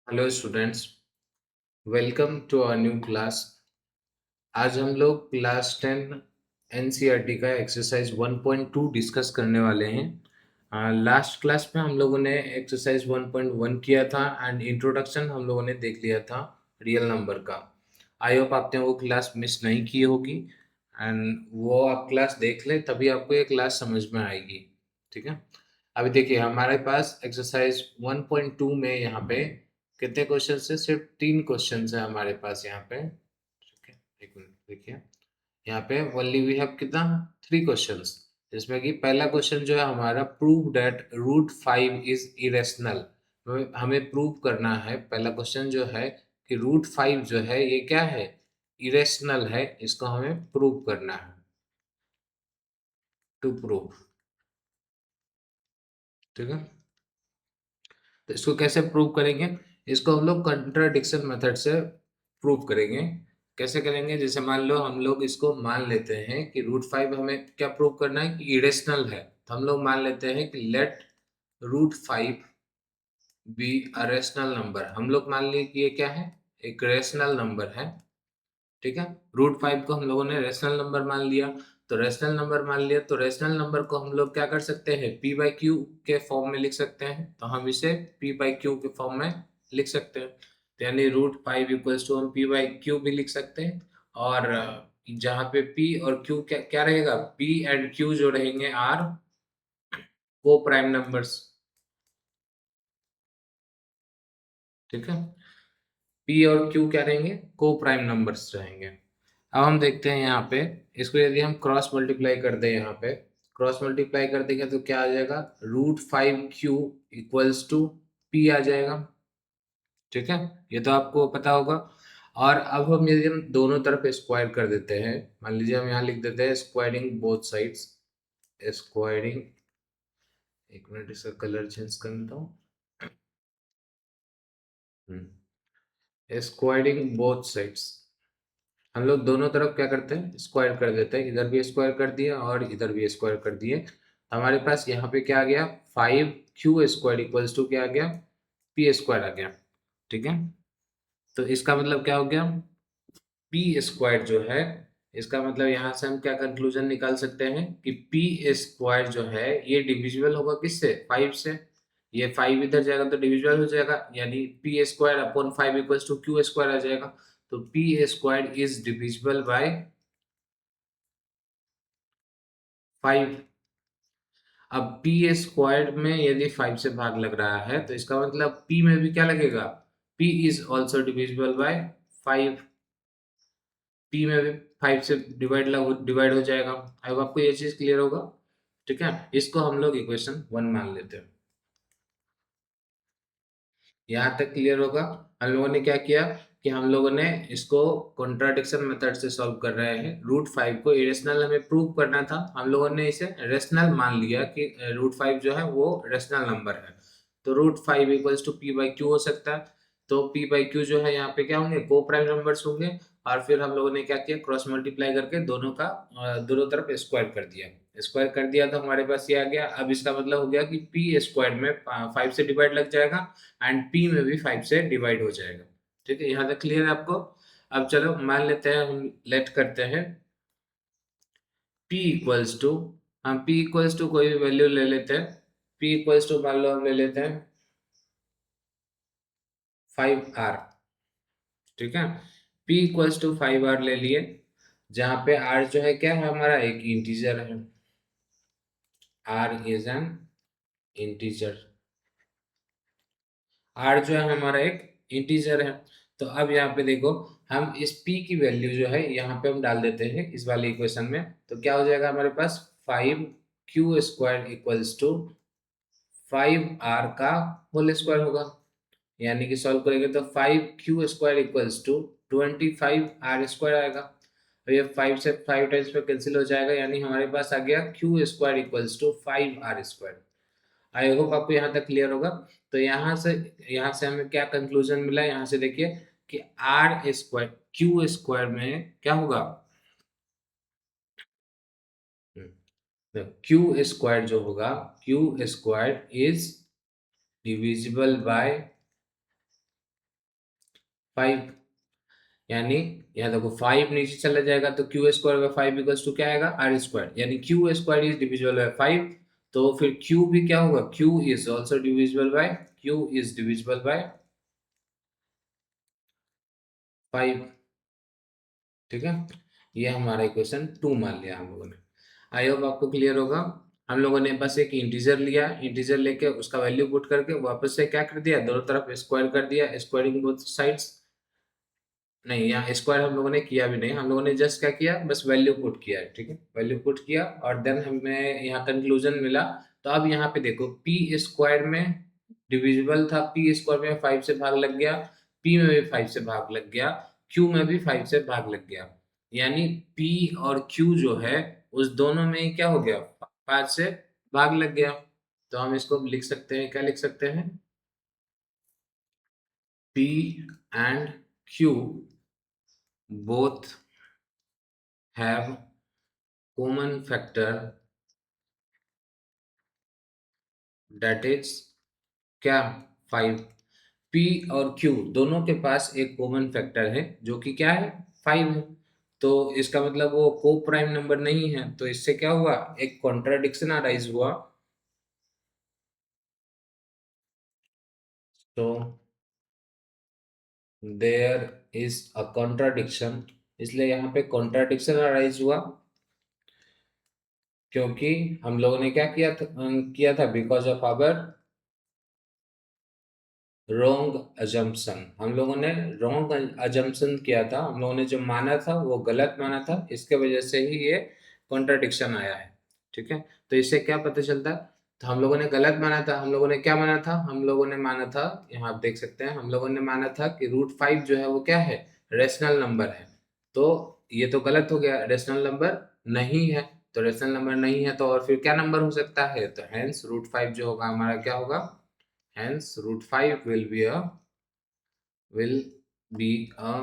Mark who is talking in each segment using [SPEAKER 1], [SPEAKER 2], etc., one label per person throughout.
[SPEAKER 1] Hello students, welcome to our new class. आज हम लोग क्लास 10 एनसीईआरटी का एक्सरसाइज 1.2 डिस्कस करने वाले हैं। लास्ट क्लास में हम लोगों ने एक्सरसाइज 1.1 किया था एंड इंट्रोडक्शन हम लोगों ने देख लिया था रियल नंबर का। आई होप आपने वो क्लास मिस नहीं की होगी एंड वो आप क्लास देख लें तभी आपको ये क्लास समझ में आएगी। ठीक है, अभी देखिए हमारे पास एक्सरसाइज 1.2 में यहाँ पे कितने क्वेश्चन है? सिर्फ 3 क्वेश्चन है हमारे पास यहाँ पे। ठीक है, एक मिनट देखिए, यहाँ पे ओनली वी हैव कितना 3 क्वेश्चंस, जिसमें कि पहला क्वेश्चन जो है हमारा prove that root 5 is irrational. हमें प्रूव करना है, पहला क्वेश्चन जो है कि रूट 5 जो है ये क्या है, इरेशनल है। इसको हमें प्रूव करना है, टू प्रूव। ठीक है, तो इसको कैसे प्रूव करेंगे? इसको हम लोग कंट्राडिक्शन मेथड से प्रूव करेंगे। कैसे करेंगे? जैसे मान लो हम लोग इसको मान लेते हैं कि रूट 5 हमें क्या प्रूव करना है कि इरेशनल है, तो हम लोग मान लेते हैं कि let root 5 be a rational number. हम लोग मान लिए कि ये क्या है, एक रेशनल नंबर है। ठीक है, रूट 5 को हम लोगों ने रेशनल नंबर मान लिया। तो रेशनल नंबर मान लिया, तो रेशनल नंबर को हम लोग क्या कर सकते हैं, पी बाई क्यू के फॉर्म में लिख सकते हैं। तो हम इसे पी बाई क्यू के फॉर्म में लिख सकते हैं। तो यानी रूट 5 इक्वल्स टू हम पी बाई क्यू भी लिख सकते हैं। और जहाँ पे पी और क्यू क्या क्या रहेगा, पी एंड क्यू जो रहेंगे आर को प्राइम नंबर्स। ठीक है, पी और क्यू क्या रहेंगे, को प्राइम नंबर्स रहेंगे। अब हम देखते हैं यहाँ पे, इसको यदि हम क्रॉस मल्टीप्लाई कर दें, यहाँ पे क्रॉस मल्टीप्लाई कर देंगे तो क्या आ जाएगा, root 5 q equals to p आ जाएगा। ठीक है, ये तो आपको पता होगा। और अब हम यदि हम दोनों तरफ स्क्वायर कर देते हैं, मान लीजिए हम यहाँ लिख देते हैं स्क्वायरिंग बोथ साइड्स। स्क्वायरिंग, एक मिनट इसका कलर चेंज कर देता हूँ। स्क्वायरिंग बोथ साइड्स, हम लोग दोनों तरफ क्या करते हैं, स्क्वायर कर देते हैं। इधर भी स्क्वायर कर दिया और इधर भी स्क्वायर कर दिए। हमारे पास यहाँ पे क्या आ गया, 5 क्यू स्क्वायर इक्वल्स टू क्या आ गया, पी स्क्वायर आ गया। ठीक है, तो इसका मतलब क्या हो गया, पी स्क्वायर जो है, इसका मतलब यहाँ से हम क्या कंक्लूजन निकाल सकते हैं कि पी स्क्वायर जो है ये डिविजिबल होगा किससे, 5 से। ये 5 इधर जाएगा तो डिविजिबल हो जाएगा, यानी p square upon 5 equals to q square आ जाएगा। तो p square is divisible by 5। अब पी स्क्वायर में यदि 5 से भाग लग रहा है तो इसका मतलब पी में भी क्या लगेगा, P is also divisible by 5। P में भी 5 से डिवाइड हो जाएगा। अब आपको ये चीज क्लियर होगा। ठीक है, इसको हम लोग इक्वेशन 1 मान लेते हैं। यहाँ तक क्लियर होगा। हम लोगों ने क्या किया कि हम लोगों ने इसको कॉन्ट्राडिक्शन मेथड से सॉल्व कर रहे हैं। रूट 5 को इरेशनल हमें प्रूव करना था, हम लोगों ने इसे रेशनल मान लिया कि रूट 5 जो है वो रेशनल नंबर है। तो root 5 equals to p by q हो सकता है। तो पी बाई क्यू जो है यहाँ पे क्या होंगे, को प्राइम नंबर्स होंगे। और फिर हम लोगों ने क्या किया, क्रॉस मल्टीप्लाई करके दोनों का दोनों तरफ स्क्वायर कर दिया। स्क्वायर कर दिया तो हमारे पास ये आ गया। अब इसका मतलब हो गया कि पी स्क्वायर में 5 से डिवाइड लग जाएगा एंड पी में भी 5 से डिवाइड हो जाएगा। ठीक है, यहाँ तक क्लियर है आपको। अब चलो मान लेते हैं, हम लेट करते हैं p इक्वल्स टू, हम p इक्वल्स टू कोई भी वैल्यू ले लेते हैं। p इक्वल्स टू मान लो हम ले लेते हैं 5r। ठीक है, p इक्वल्स टू 5r ले लिए, जहां पे r जो है क्या है, हमारा एक इंटीजर है। r is an integer, r जो है हमारा एक इंटीजर है। तो अब यहाँ पे देखो, हम इस p की वैल्यू जो है यहाँ पे हम डाल देते हैं इस वाले इक्वेशन में। तो क्या हो जाएगा हमारे पास, 5 q square equals to 5r का होल स्क्वायर होगा। यानी कि सॉल्व करेंगे तो 5 q square equals to 25 r square आएगा। और ये 5 से 5 टाइम्स पे कैंसिल हो जाएगा, यानी हमारे पास आ गया q square equals to 5r square. I hope आपको यहाँ तक क्लियर होगा। तो यहाँ से हमें क्या कंक्लूजन मिला, यहाँ से देखिए कि आर स्क्वायर क्यू स्क्वायर में क्या होगा, क्यू स्क्वायर जो होगा, q square is divisible by 5, यानी यहाँ देखो 5 नीचे चला जाएगा तो q square by 5 equals to क्या आएगा, आर स्क्वायर, यानी q square is divisible by 5। तो फिर क्यू भी क्या होगा, q is also divisible by, q is divisible by 5। ठीक है, ये हमारा इक्वेशन 2 मान लिया हम लोगों ने। आई होप आपको क्लियर होगा। हम लोगों ने बस एक इंटीजर लिया, इंटीजर लेके उसका वैल्यू पुट करके वापस से क्या कर दिया, दोनों तरफ स्क्वायर कर दिया, स्क्वायरिंग बोथ साइड्स। नहीं, यहाँ स्क्वायर हम लोगों ने किया भी नहीं, हम लोगों ने जस्ट क्या किया, बस वैल्यू पुट किया है। ठीक है, वैल्यू पुट किया और देन हमें यहाँ कंक्लूजन मिला। तो अब यहाँ पे देखो पी स्क्वायर में डिविजिबल था, पी स्क्वायर में 5 से भाग लग गया, पी में भी 5 से भाग लग गया, क्यू में भी 5 से भाग लग गया, यानी पी और क्यू जो है उस दोनों में ही क्या हो गया, 5 से भाग लग गया। तो हम इसको लिख सकते हैं, क्या लिख सकते हैं, P and Q both have common factor, that is क्या, 5। P और Q दोनों के पास एक कॉमन फैक्टर है जो कि क्या है, 5 है। तो इसका मतलब वो को प्राइम नंबर नहीं है, तो इससे क्या हुआ, एक कॉन्ट्राडिक्शन अराइज हुआ। तो देयर इज अ कॉन्ट्राडिक्शन, इसलिए यहाँ पे कॉन्ट्राडिक्शन अराइज हुआ, क्योंकि हम लोगों ने क्या किया था because of our wrong assumption, हम लोगों ने रॉन्ग अजम्पशन किया था, हम लोगों ने जो माना था वो गलत माना था, इसके वजह से ही ये कॉन्ट्राडिक्शन आया है। ठीक है, तो इससे क्या पता चलता है, तो हम लोगों ने गलत माना था, हम लोगों ने क्या माना था, हम लोगों ने माना था, यहाँ आप देख सकते हैं, हम लोगों ने माना था कि √5 जो है वो क्या है, रेशनल नंबर है। तो ये तो गलत हो गया, रेशनल नंबर नहीं है। तो रेशनल नंबर नहीं है तो और फिर क्या नंबर हो सकता है, तो हेंस √5 जो होगा हमारा क्या होगा, hence √5 will be a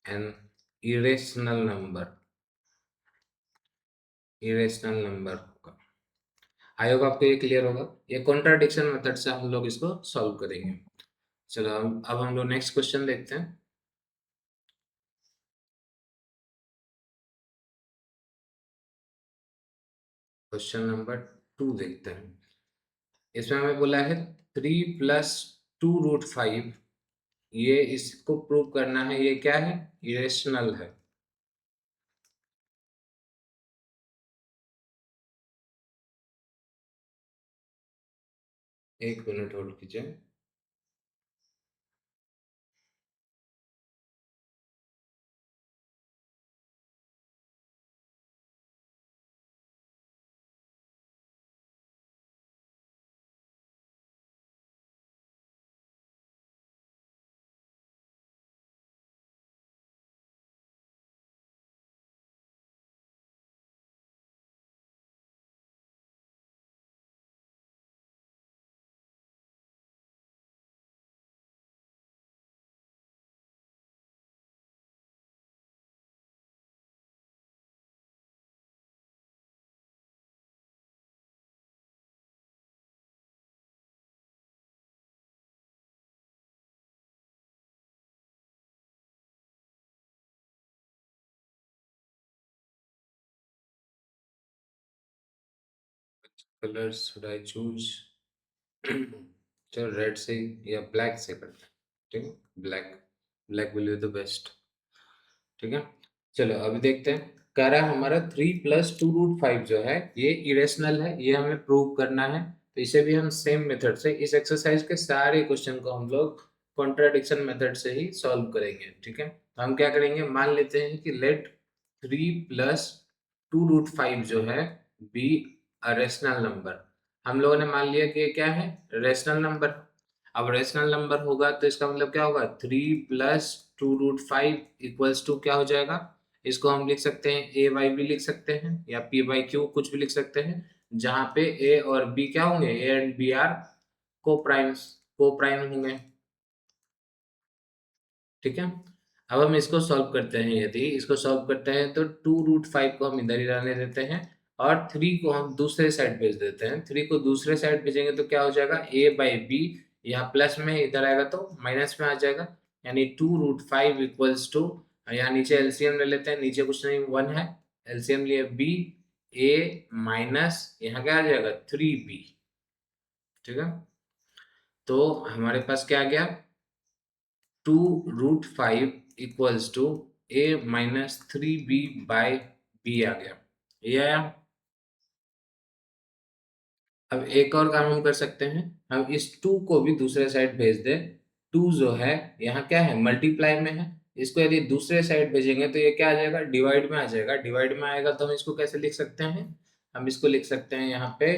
[SPEAKER 1] an irrational number होगा। आई होप आपको ये क्लियर होगा, ये कॉन्ट्राडिक्शन मेथड से हम लोग इसको सॉल्व करेंगे। चलो अब हम लोग नेक्स्ट क्वेश्चन देखते हैं। क्वेश्चन नंबर 2 देखते हैं। इसमें हमें बोला है 3 + 2√5, ये इसको प्रूव करना है, ये क्या है, इरेशनल है। एक मिनट होल्ड कीजिए। कलर शुड आई चूज, चलो रेड से या ब्लैक से करते हैं। ठीक है, black, black will be the best. ठीक है, चलो अभी देखते हैं। कह रहा है हमारा 3 + 2√5 जो है ये इरेशनल है, ये हमें प्रूव करना है। तो इसे भी हम सेम मेथड से, इस एक्सरसाइज के सारे क्वेश्चन को हम लोग कॉन्ट्राडिक्शन मेथड से ही सॉल्व करेंगे। ठीक है, तो हम क्या करेंगे, मान लेते हैं कि लेट 3 + 2√5 जो है बी अ रेशनल नंबर। हम लोगों ने मान लिया कि ये क्या है, रेशनल नंबर। अब रेशनल नंबर होगा तो इसका मतलब क्या होगा, 3 + 2√5 इक्वल्स टू क्या हो जाएगा, इसको हम लिख सकते हैं ए वाई भी लिख सकते हैं या पी बाई क्यू कुछ भी लिख सकते हैं, जहां पे ए और बी क्या होंगे, ए एंड बी आर को प्राइम होंगे। ठीक है, अब हम इसको सॉल्व करते हैं, यदि इसको सॉल्व करते हैं तो 2√5 को हम इधर ही रहने देते हैं और 3 को हम दूसरे साइड भेज देते हैं। 3 को दूसरे साइड भेजेंगे तो क्या हो जाएगा, ए बाई बी यहाँ प्लस में इधर आएगा तो माइनस में आ जाएगा, यानी 2√5 इक्वल्स टू, यहाँ नीचे एलसीएम ले लेते हैं, नीचे कुछ नहीं 1 है, एलसीएम लिए बी, ए माइनस यहाँ क्या आ जाएगा 3b। ठीक है, तो हमारे पास क्या आ गया 2√5 equals to a minus 3b by b आ गया, ये आया। अब एक और काम हम कर सकते हैं, हम इस 2 को भी दूसरे साइड भेज दें। 2 जो है यहाँ क्या है मल्टीप्लाई में है, इसको यदि दूसरे साइड भेजेंगे तो ये क्या आ जाएगा डिवाइड में आ जाएगा। डिवाइड में आएगा तो हम इसको कैसे लिख सकते हैं, हम इसको लिख सकते हैं यहाँ पे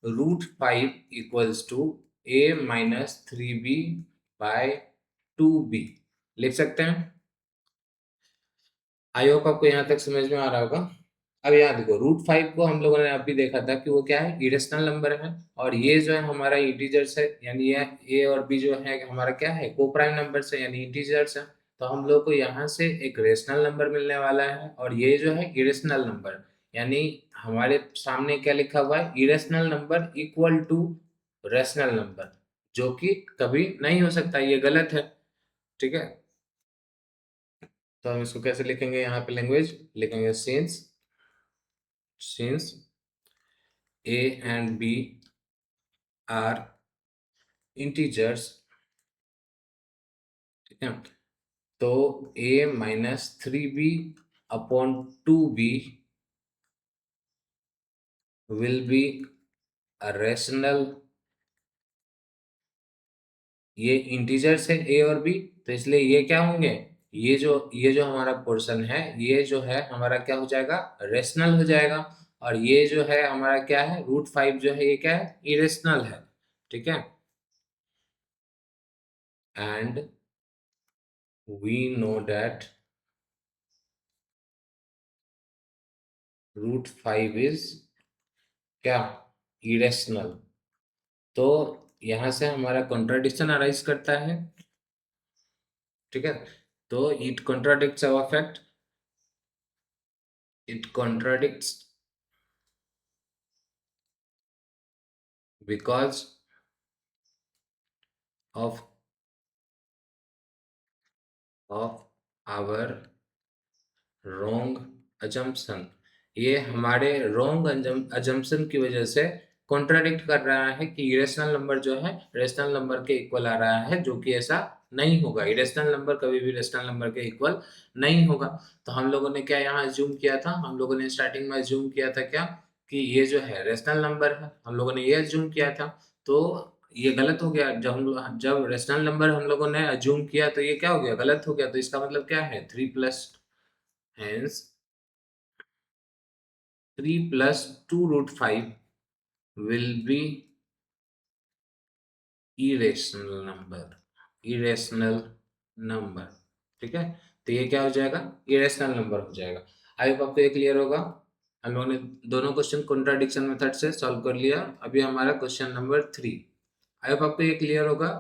[SPEAKER 1] √5 equals to a minus 3b by 2b लिख सकते हैं। आई होप आपको यहाँ तक समझ में आ रहा होगा। अब यहाँ देखो √5 को हम लोगों ने अभी देखा था कि वो क्या है इरेशनल नंबर है, और ये जो है हमारा इंटीजर्स है, यानी ये ए और बी जो है हमारा क्या है को प्राइम नंबर्स है यानी इंटीजर्स है। तो हम लोग को यहाँ से एक रेशनल नंबर मिलने वाला है, और ये जो है इरेशनल नंबर, यानी हमारे सामने क्या लिखा हुआ है irrational number equal to rational number, जो कि कभी नहीं हो सकता, ये गलत है। ठीक है, तो हम इसको कैसे लिखेंगे, यहाँ पे लैंग्वेज लिखेंगे since a and b are integers। ठीक है, तो a minus 3b upon 2b will be a rational, ये इंटीजर्स है a और b, तो इसलिए ये क्या होंगे, ये जो हमारा पोर्शन है ये जो है हमारा क्या हो जाएगा रेशनल हो जाएगा, और ये जो है हमारा क्या है √5 जो है ये क्या है इरेशनल है। ठीक है, and we know that √5 is क्या इरेशनल। तो यहां से हमारा कॉन्ट्राडिक्शन अराइज करता है। ठीक है, तो it contradicts our fact, it contradicts because of of our wrong assumption, ये हमारे रॉन्ग अजम्पशन की वजह से कॉन्ट्राडिक्ट कर रहा है कि इरेशनल नंबर जो है रेशनल नंबर के इक्वल आ रहा है, जो कि ऐसा नहीं होगा। इरेशनल नंबर कभी भी रेशनल नंबर के इक्वल नहीं होगा। तो हम लोगों ने क्या यहाँ अज्यूम किया था, हम लोगों ने स्टार्टिंग में अज्यूम किया था क्या कि ये जो है रेशनल नंबर है, हम लोगों ने ये अज्यूम किया था। तो ये गलत हो गया, जब रेशनल नंबर हम लोगों ने अज्यूम किया तो ये क्या हो गया गलत हो गया। तो इसका मतलब क्या है 3+, hence 3+2√5 will be irrational number। ठीक है, तो ये क्या हो जाएगा इरेशनल नंबर हो जाएगा। आई होप आपको ये क्लियर होगा। हम लोगों ने दोनों क्वेश्चन कॉन्ट्राडिक्शन मेथड से सॉल्व कर लिया। अभी हमारा क्वेश्चन नंबर 3, आई होप आपको ये क्लियर होगा,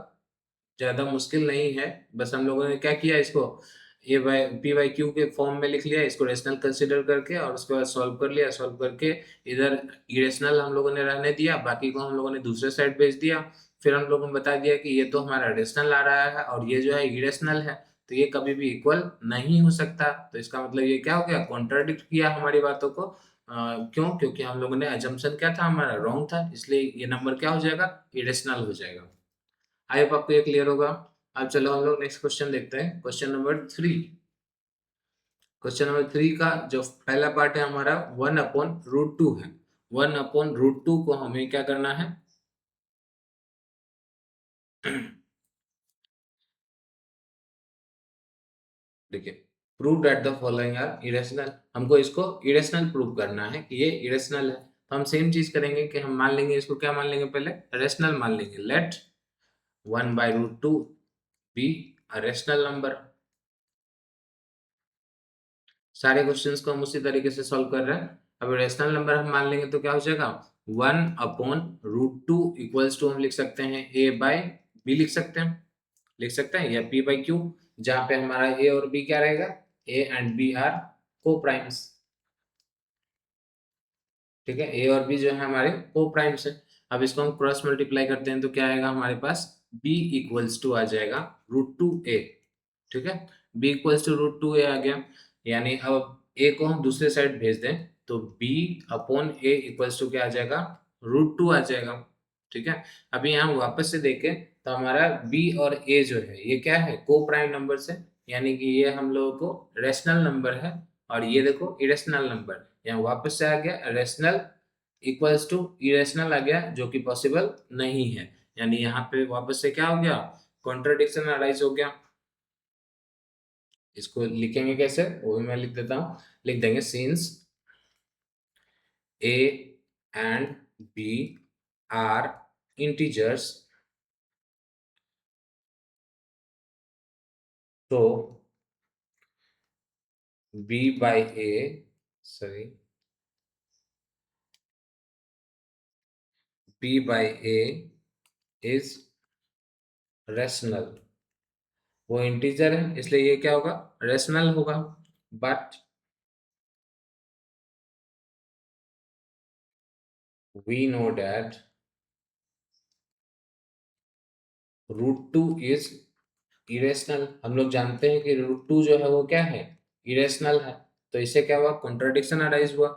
[SPEAKER 1] ज्यादा मुश्किल नहीं है। बस हम लोगों ने क्या किया, इसको ए बाई पी बाई क्यू के फॉर्म में लिख लिया, इसको रेशनल कंसिडर करके, और उसके बाद सॉल्व कर लिया। सॉल्व करके इधर इरेशनल हम लोगों ने रहने दिया, बाकी को हम लोगों ने दूसरे साइड भेज दिया। फिर हम लोगों ने बता दिया कि ये तो हमारा रेशनल आ रहा है और ये जो है इरेशनल है, तो ये कभी भी इक्वल नहीं हो सकता। तो इसका मतलब ये क्या हो गया कॉन्ट्राडिक्ट किया हमारी बातों को। क्यों, क्योंकि हम लोगों ने अजम्पशन क्या था हमारा रॉन्ग था, इसलिए ये नंबर क्या हो जाएगा इरेशनल हो जाएगा। आई होप आपको ये क्लियर होगा। अब चलो हम लोग नेक्स्ट क्वेश्चन देखते हैं, क्वेश्चन नंबर 3। क्वेश्चन नंबर 3 का जो पहला पार्ट है हमारा 1/√2 है। 1/√2 को हमें क्या करना है देखिए, prove that the following are irrational, हमको इसको इरेशनल प्रूव करना है कि ये इरेशनल है। तो हम सेम चीज करेंगे कि हम मान लेंगे इसको, क्या मान लेंगे पहले रेशनल मान लेंगे। Let 1/√2 be a rational number. सारे क्वेश्चंस को हम उसी तरीके से सॉल्व कर रहे हैं। अब रेशनल नंबर हम मान लेंगे तो क्या हो जाएगा 1/√2 इक्वल्स टू हम लिख सकते हैं a बाई बी, लिख सकते हैं या p बाई क्यू, जहां पे हमारा a और b क्या रहेगा a एंड b आर को प्राइम्स। ठीक है, a और b जो है हमारे को प्राइम्स है। अब इसको हम क्रॉस मल्टीप्लाई करते हैं तो क्या आएगा हमारे पास, b इक्वल्स टू आ जाएगा √2a। ठीक है, b इक्वल्स टू √2a आ गया, यानी अब a को हम दूसरे साइड भेज दें तो b upon a equals to क्या आ जाएगा, √2 आ जाएगा। ठीक है, अभी यहाँ वापस से देखें तो हमारा b और a जो है ये क्या है, को प्राइम नंबर से, यानी कि ये हम लोगों को रेशनल नंबर है, और ये देखो इरेशनल नंबर, यहाँ वापस से आ गया रेशनल इक्वल्स टू इरेशनल आ गया, जो कि पॉसिबल नहीं है, यानी यहाँ पे वापस से क्या हो गया, कॉन्ट्रडिक्शन अराइज हो गया। इसको लिखेंगे कैसे, वो भी मैं लिख देता हूँ, लिख देंगे since a and b are integers, तो b by a, sorry, b by a is rational, वो इंटीजर है इसलिए ये क्या होगा, रेशनल होगा। But we know that √2 is irrational, हम लोग जानते हैं कि √2 जो है वो क्या है, इरेशनल है, तो इससे क्या हुआ, कॉन्ट्रडिक्शन अराइज हुआ,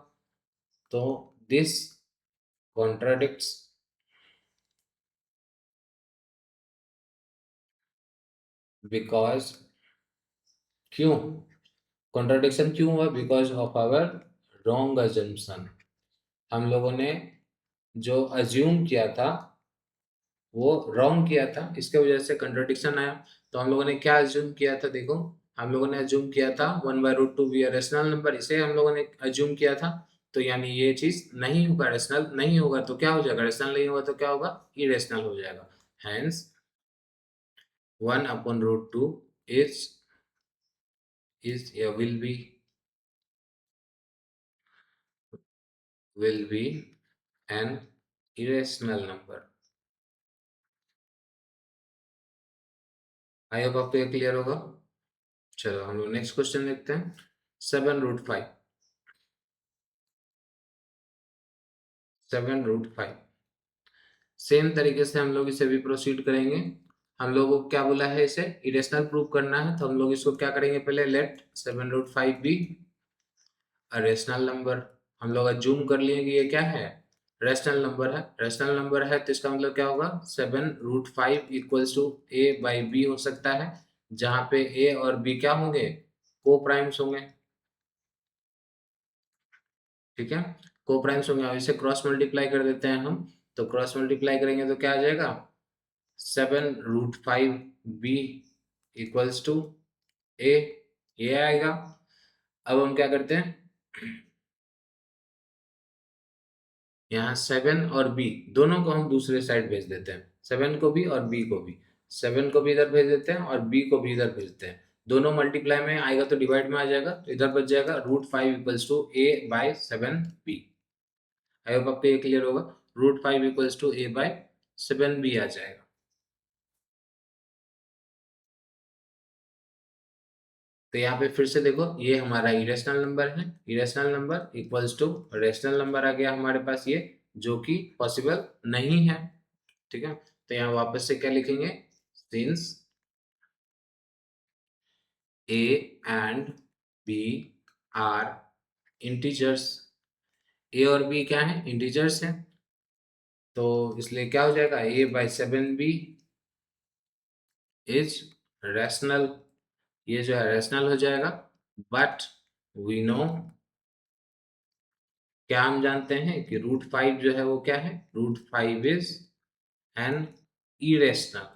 [SPEAKER 1] तो दिस कॉन्ट्रडिक्ट्स, बिकॉज, क्यों कॉन्ट्रडिक्शन क्यों हुआ, because of our wrong assumption, हम लोगों ने जो अज्यूम किया था वो रॉन्ग किया था, इसके वजह से कंट्रडिक्शन आया। तो हम लोगों ने क्या अज्यूम किया था, देखो हम लोगों ने अज्यूम किया था 1/√2 बी रेशनल नंबर, इसे हम लोगों ने अज्यूम किया था, तो यानी ये चीज नहीं होगा, रेशनल नहीं होगा तो क्या हो जाएगा, रेशनल नहीं होगा तो क्या होगा, इरेशनल हो जाएगा। Hence 1/√2 is will be, an irrational number. I hope आपको ये क्लियर होगा। चलो हम लोग नेक्स्ट क्वेश्चन देखते हैं, 7√5, 7√5 सेम तरीके से हम लोग इसे भी प्रोसीड करेंगे। हम लोगों को क्या बोला है, इसे इरेशनल प्रूव करना है, तो हम लोग इसको क्या करेंगे, पहले let 7√5 be a rational number, हम लोग अज्यूम कर लिए कि ये क्या है, रेशनल नंबर है, रेशनल नंबर है तो इसका मतलब क्या होगा, 7√5 equals to a by b हो सकता है, जहां पे ए और बी क्या होंगे, को प्राइम्स होंगे। ठीक है, को प्राइम्स होंगे, और इसे क्रॉस मल्टीप्लाई कर देते हैं हम, तो क्रॉस मल्टीप्लाई करेंगे तो क्या आ जाएगा, 7√5 b इक्वल्स टू ए, ये आएगा। अब हम क्या करते हैं, यहाँ 7 और b दोनों को हम दूसरे साइड भेज देते हैं, 7 को भी और b को भी, 7 को भी इधर भेज देते हैं और b को भी इधर भेजते हैं, दोनों मल्टीप्लाई में आएगा तो डिवाइड में आ जाएगा, तो इधर बच जाएगा √5 equals to a/7b। I hope आपको ये क्लियर होगा, √5 इक्वल्स टू a/7b आ जाएगा। तो यहाँ पे फिर से देखो ये हमारा इरेशनल नंबर है, irrational number equals to rational number आ गया हमारे पास ये, जो कि पॉसिबल नहीं है। ठीक है, तो यहाँ वापस से क्या लिखेंगे, since a and b are integers, a और बी क्या है, इंटीजर्स हैं, तो इसलिए क्या हो जाएगा, a/7b इज रैशनल, ये जो है रैशनल हो जाएगा। बट वी नो, क्या हम जानते हैं कि √5 जो है वो क्या है, √5 इज एन इरेशनल,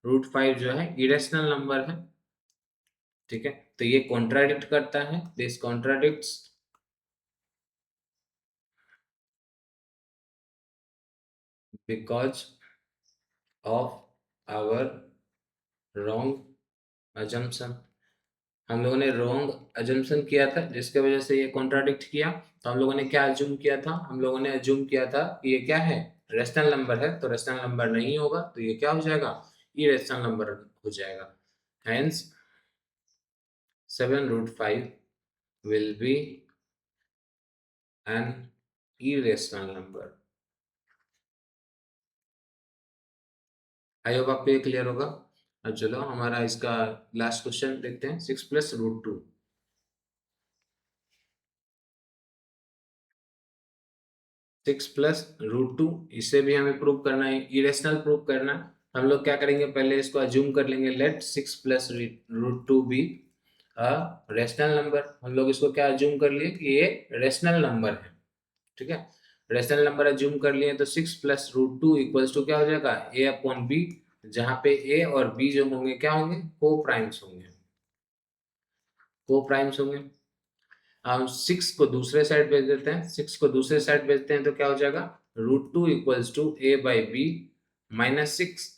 [SPEAKER 1] √5 जो है इरेशनल नंबर है। ठीक है, तो ये कॉन्ट्राडिक्ट करता है, this contradicts because of our wrong assumption, हम लोगों ने रॉन्ग अजम्पशन किया था जिसके वजह से ये कॉन्ट्राडिक्ट किया। तो हम लोगों ने क्या अज्यूम किया था, हम लोगों ने अज्यूम किया था कि ये क्या है, रेशनल नंबर है, तो रेशनल नंबर नहीं होगा तो ये क्या हो जाएगा, इरेशनल नंबर हो जाएगा। Hence 7√5 will be an irrational number। I hope आपको ये क्लियर होगा। अब चलो हमारा इसका लास्ट क्वेश्चन देखते हैं, 6 + √2। 6 + √2, इसे भी हमें प्रूव करना है, इरेशनल प्रूव करना है। हम लोग क्या करेंगे, पहले इसको अज्यूम कर लेंगे, let 6 + √2 be a rational number. हम लोग इसको क्या अज्यूम कर लिए कि ये रेशनल नंबर है, ठीक है। रेशनल नंबर अज्यूम कर लिए तो 6 + √2 इक्वल्स टू क्या हो जाएगा, a/b, जहाँ पे a और b जो होंगे क्या होंगे, को प्राइम्स होंगे, को प्राइम्स होंगे। हम 6 को दूसरे साइड भेज देते हैं, 6 को दूसरे साइड भेजते हैं तो क्या हो जाएगा, √2 इक्वल्स टू a/b -6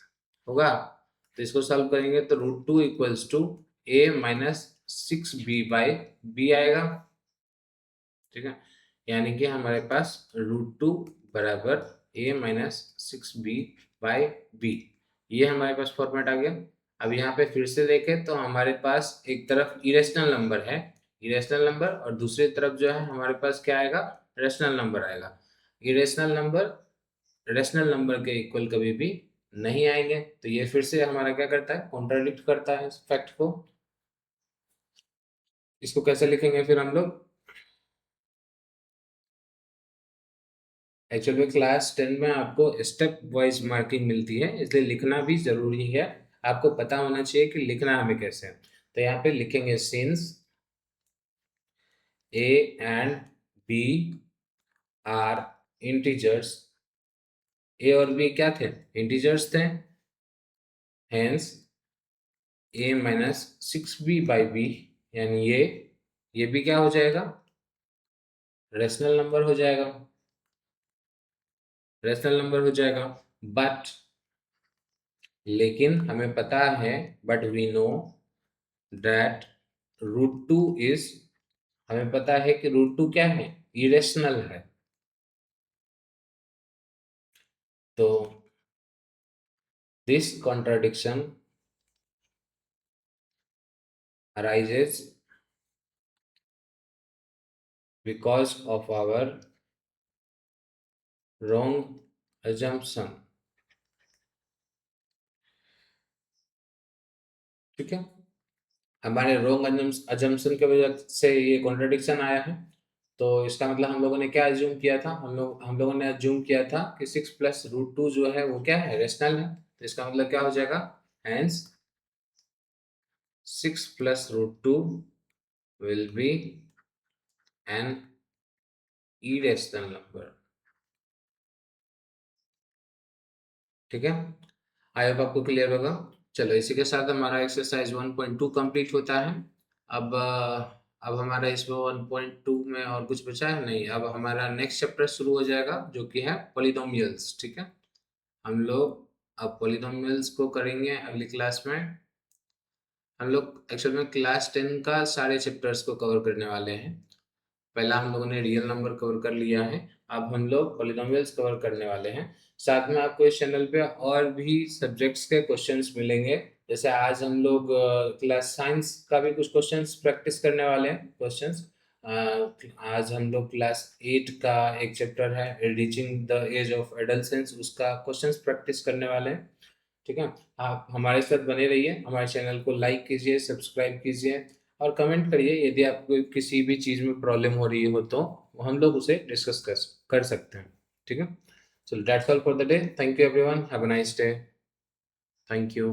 [SPEAKER 1] होगा। तो इसको सॉल्व करेंगे तो √2 इक्वल्स टू a-6b/b आएगा, ठीक है। यानी कि हमारे पास √2 बराबर a-6b/b, ये हमारे पास फॉर्मेट आ गया। अब यहाँ पे फिर से देखें तो हमारे पास एक तरफ इरेशनल नंबर है, इरेशनल नंबर, और दूसरी तरफ जो है हमारे पास क्या आएगा, रेशनल नंबर आएगा। इरेशनल नंबर रेशनल नंबर के इक्वल कभी भी नहीं आएंगे, तो ये फिर से हमारा क्या करता है, कॉन्ट्राडिक्ट करता है इस फैक्ट को। इसको कैसे लिखेंगे फिर हम लोग, एक्चुअल में क्लास 10 में आपको स्टेप वाइज मार्किंग मिलती है, इसलिए लिखना भी जरूरी है। आपको पता होना चाहिए कि लिखना हमें कैसे है। तो यहाँ पे लिखेंगे since a and b are integers, a और बी क्या थे, इंटीजर्स थे, हेंस a-6b/b, यानी ये भी क्या हो जाएगा, रेशनल नंबर हो जाएगा, रेशनल नंबर हो जाएगा। बट लेकिन हमें पता है, but we know that √2 is, हमें पता है कि √2 क्या है, इरेशनल है। तो this contradiction arises because of our wrong assumption, ठीक है। हमारे रॉन्ग अजम्पशन की वजह से ये कॉन्ट्रडिक्शन आया है। तो इसका मतलब हम लोगों ने क्या अज्यूम किया था, हम लोगों ने अज्यूम किया था कि 6 + √2 जो है वो क्या है, रेशनल है। तो इसका मतलब क्या हो जाएगा, hence 6 + √2 will be an irrational number, ठीक है। आई होप आपको क्लियर होगा। चलो इसी के साथ हमारा एक्सरसाइज 1.2 कंप्लीट होता है। अब हमारा इसमें 1.2 में और कुछ बचा है नहीं, अब हमारा नेक्स्ट चैप्टर शुरू हो जाएगा जो कि है पॉलिनोमियल्स, ठीक है। हम लोग अब पॉलिनोमियल्स को करेंगे अगली क्लास में। हम लोग एक्चुअल में क्लास 10 का सारे चैप्टर्स को कवर करने वाले हैं। पहला हम लोगों ने रियल नंबर कवर कर लिया है, अब हम लोग पॉलिनोमियल्स कवर करने वाले हैं। साथ में आपको इस चैनल पे और भी सब्जेक्ट्स के क्वेश्चंस मिलेंगे। जैसे आज हम लोग क्लास साइंस का भी कुछ क्वेश्चंस प्रैक्टिस करने वाले हैं, क्वेश्चंस। आज हम लोग क्लास 8 का एक चैप्टर है reaching the age of adolescence, उसका क्वेश्चंस प्रैक्टिस करने वाले हैं, ठीक है। आप हमारे साथ बने रहिए, हमारे चैनल को लाइक कीजिए, सब्सक्राइब कीजिए और कमेंट करिए यदि आपको किसी भी चीज़ में प्रॉब्लम हो रही हो तो हम लोग उसे डिस्कस कर सकते हैं, ठीक है। चलो that's all for the day, thank you everyone, have a nice day, thank you.